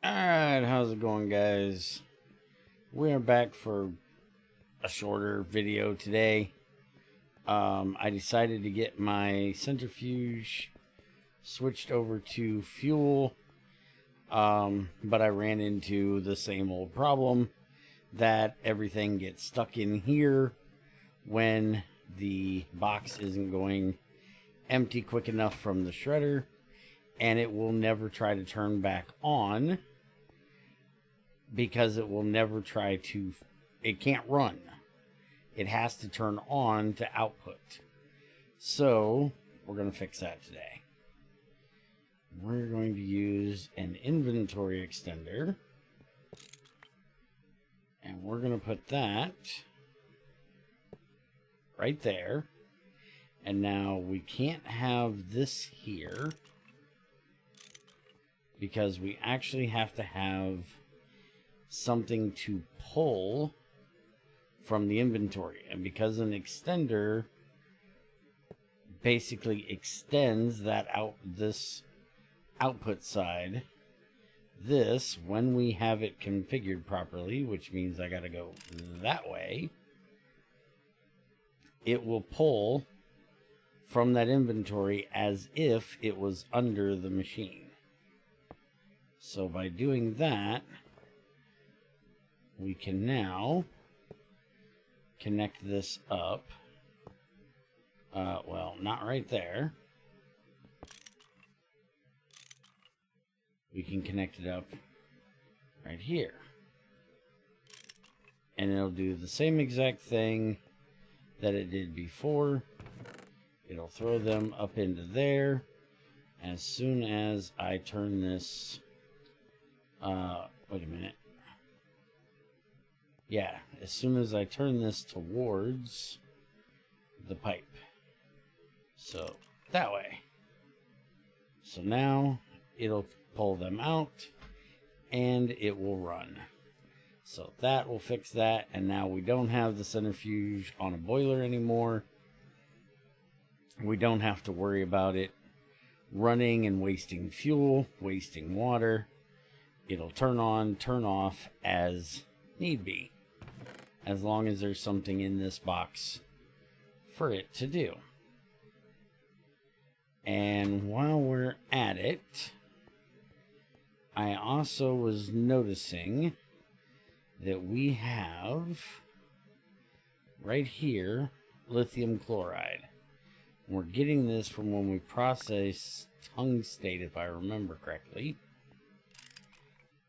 Alright, how's it going, guys? We are back for a shorter video today. I decided to get my centrifuge switched over to fuel, but I ran into the same old problem that everything gets stuck in here when the box isn't going empty quick enough from the shredder, and it will never try to turn back on because it will never try to, it can't run. It has to turn on to output. So we're going to fix that today. We're going to use an inventory extender, and we're going to put that right there. And now we can't have this here because we actually have to have something to pull from the inventory. And because an extender basically extends that this output side, this, when we have it configured properly, which means I gotta go that way, it will pull from that inventory as if it was under the machine. So by doing that, we can now connect this up. Well, not right there. We can connect it up right here. And it'll do the same exact thing that it did before. It'll throw them up into there. As soon as I turn this, wait a minute. Yeah, as soon as I turn this towards the pipe. So, that way. So now, it'll pull them out, and it will run. So that will fix that, and now we don't have the centrifuge on a boiler anymore. We don't have to worry about it running and wasting fuel, wasting water. It'll turn on, turn off as need be, as long as there's something in this box for it to do. And while we're at it, I also was noticing that we have right here lithium chloride. We're getting this from when we process tungstate, if I remember correctly.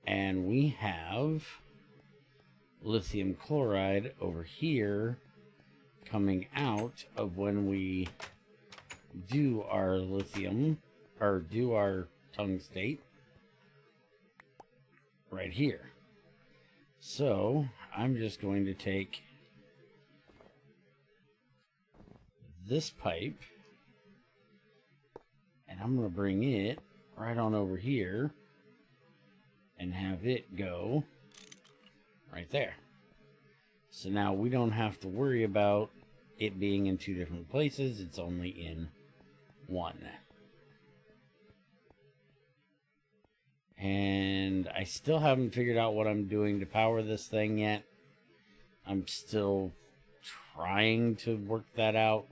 And we have lithium chloride over here coming out of when we do our lithium, or do our tungstate right here. So I'm just going to take this pipe and I'm going to bring it right on over here and have it go right there. So now we don't have to worry about it being in two different places. It's only in one. And I still haven't figured out what I'm doing to power this thing yet. I'm still trying to work that out.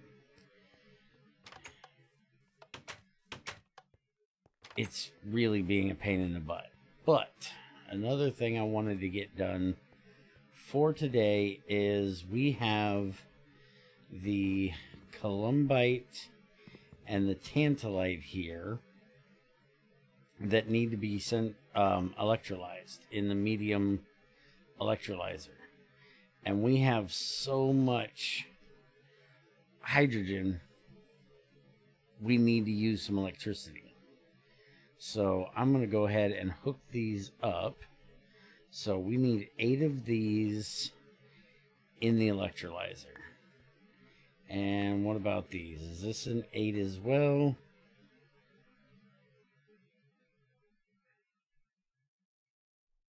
It's really being a pain in the butt. But another thing I wanted to get done for today is we have the columbite and the tantalite here that need to be electrolyzed in the medium electrolyzer. And we have so much hydrogen, we need to use some electricity. So I'm going to go ahead and hook these up. So we need 8 of these in the electrolyzer. And what about these? Is this an 8 as well?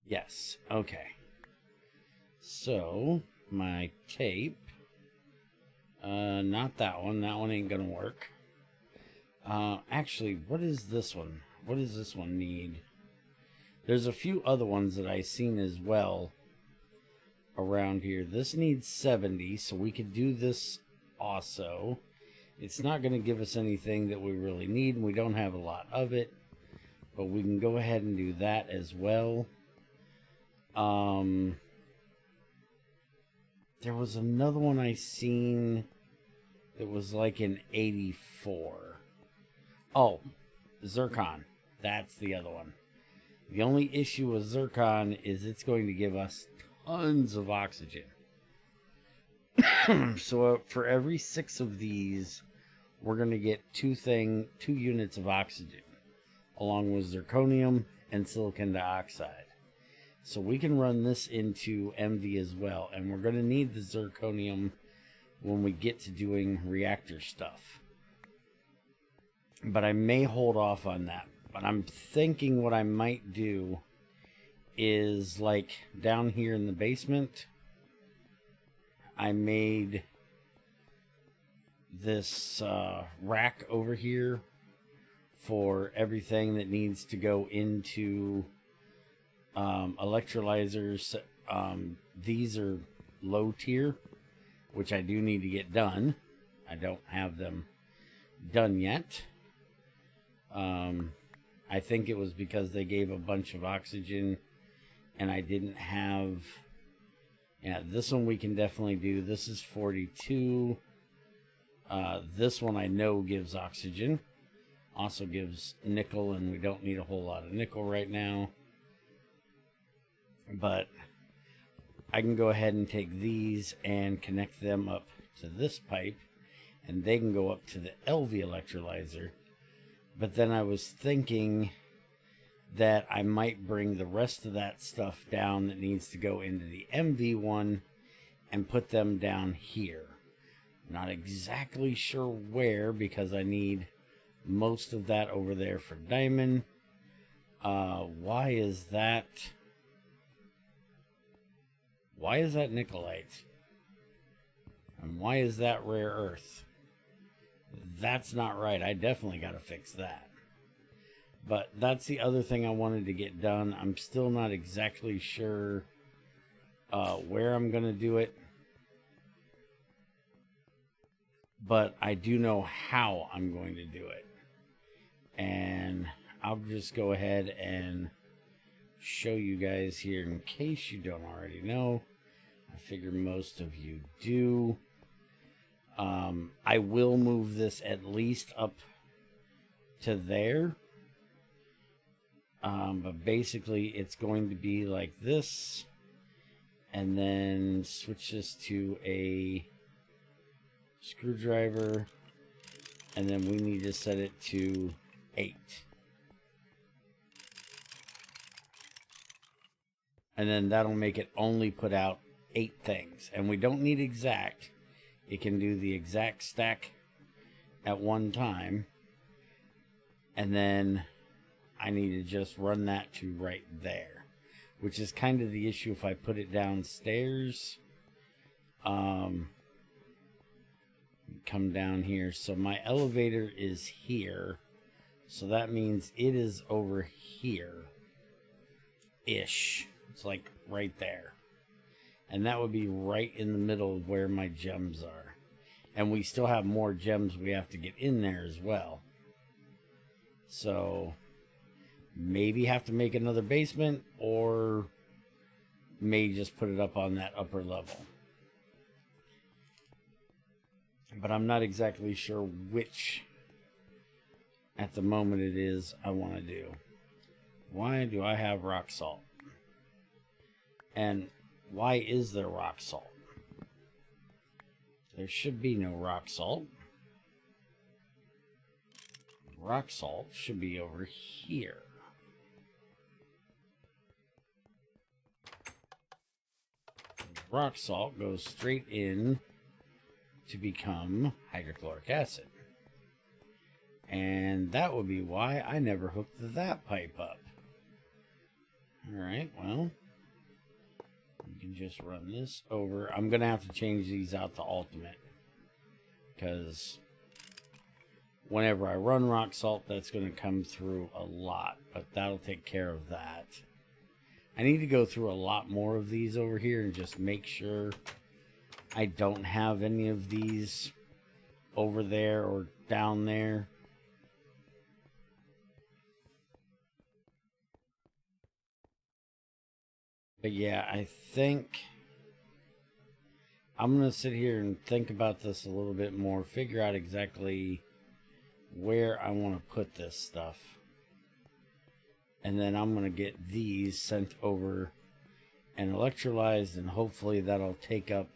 Yes. Okay. So my tape, not that one. That one ain't gonna work. Actually, what is this one? What does this one need? There's a few other ones that I've seen as well around here. This needs 70, so we could do this also. It's not going to give us anything that we really need, and we don't have a lot of it, but we can go ahead and do that as well. There was another one I seen that was like an 84. Oh, zircon. That's the other one. The only issue with zircon is it's going to give us tons of oxygen. So for every 6 of these, we're going to get 2 units of oxygen, along with zirconium and silicon dioxide. So we can run this into MV as well, and we're going to need the zirconium when we get to doing reactor stuff. But I may hold off on that. But I'm thinking what I might do is, like, down here in the basement, I made this rack over here for everything that needs to go into electrolyzers. These are low tier, which I do need to get done. I don't have them done yet. I think it was because they gave a bunch of oxygen and I didn't have... Yeah, this one we can definitely do. This is 42. This one I know gives oxygen. Also gives nickel, and we don't need a whole lot of nickel right now. But I can go ahead and take these and connect them up to this pipe, and they can go up to the LV electrolyzer. But then I was thinking that I might bring the rest of that stuff down that needs to go into the MV one and put them down here. Not exactly sure where, because I need most of that over there for diamond. Why is that? Why is that nickelite? And why is that rare earth? That's not right. I definitely got to fix that. But that's the other thing I wanted to get done. I'm still not exactly sure where I'm going to do it. But I do know how I'm going to do it. And I'll just go ahead and show you guys here in case you don't already know. I figure most of you do. I will move this at least up to there. But basically it's going to be like this. And then switch this to a screwdriver. And then we need to set it to 8. And then that'll make it only put out 8 things. And we don't need exact. It can do the exact stack at one time. And then I need to just run that to right there, which is kind of the issue if I put it downstairs. Come down here. So my elevator is here. So that means it is over here-ish. It's like right there. And that would be right in the middle of where my gems are. And we still have more gems we have to get in there as well. So maybe have to make another basement, or may just put it up on that upper level. But I'm not exactly sure which at the moment it is I want to do. Why do I have rock salt? And why is there rock salt? There should be no rock salt. Rock salt should be over here. Rock salt goes straight in to become hydrochloric acid. And that would be why I never hooked that pipe up. Alright, well, you can just run this over. I'm going to have to change these out to ultimate, because whenever I run rock salt, that's going to come through a lot. But that'll take care of that. I need to go through a lot more of these over here and just make sure I don't have any of these over there or down there. But yeah, I think I'm going to sit here and think about this a little bit more, figure out exactly where I want to put this stuff. And then I'm going to get these sent over and electrolyzed, and hopefully that'll take up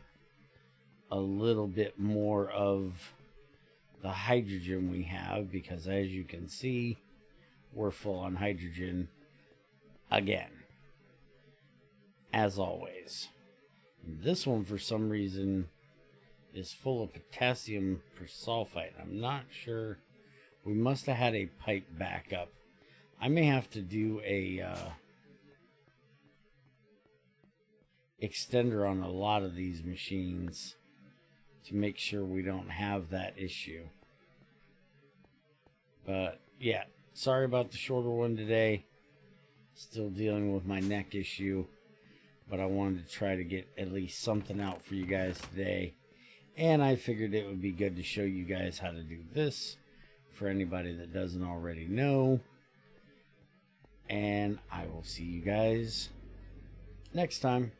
a little bit more of the hydrogen we have, because as you can see, we're full on hydrogen again, as always. This one, for some reason, is full of potassium persulfite. I'm not sure. We must have had a pipe backup. I may have to do a extender on a lot of these machines to make sure we don't have that issue. But yeah, sorry about the shorter one today. Still dealing with my neck issue, but I wanted to try to get at least something out for you guys today. And I figured it would be good to show you guys how to do this for anybody that doesn't already know. And I will see you guys next time.